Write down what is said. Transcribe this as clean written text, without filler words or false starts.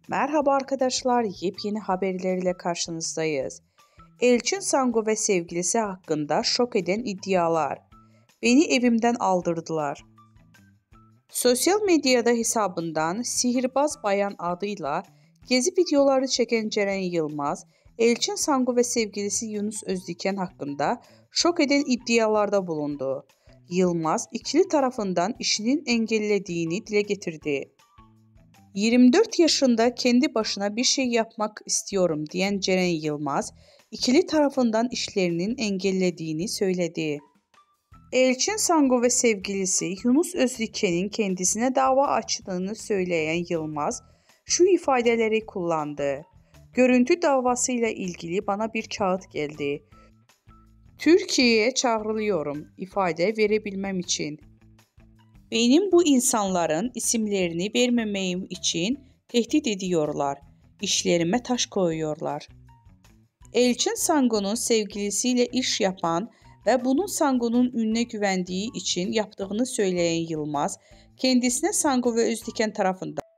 Merhaba arkadaşlar, yepyeni haberlerle karşınızdayız. Elçin Sangu ve sevgilisi hakkında şok eden iddialar. Beni evimden aldırdılar. Sosyal medyada hesabından Sihirbaz Bayan adıyla gezi videoları çeken Ceren Yılmaz, Elçin Sangu ve sevgilisi Yunus Özdiken hakkında şok eden iddialarda bulundu. Yılmaz, ikili tarafından işinin engellediğini dile getirdi. 24 yaşında kendi başına bir şey yapmak istiyorum diyen Ceren Yılmaz, ikili tarafından işlerinin engellediğini söyledi. Elçin Sangu ve sevgilisi Yunus Özdiken'in kendisine dava açtığını söyleyen Yılmaz, şu ifadeleri kullandı. Görüntü davasıyla ilgili bana bir kağıt geldi. Türkiye'ye çağrılıyorum ifade verebilmem için. Benim bu insanların isimlerini vermemeyim için tehdit ediyorlar. İşlerime taş koyuyorlar. Elçin Sangu'nun sevgilisiyle iş yapan ve bunun Sangu'nun ününe güvendiği için yaptığını söyleyen Yılmaz, kendisine Sangu ve Özdiken tarafından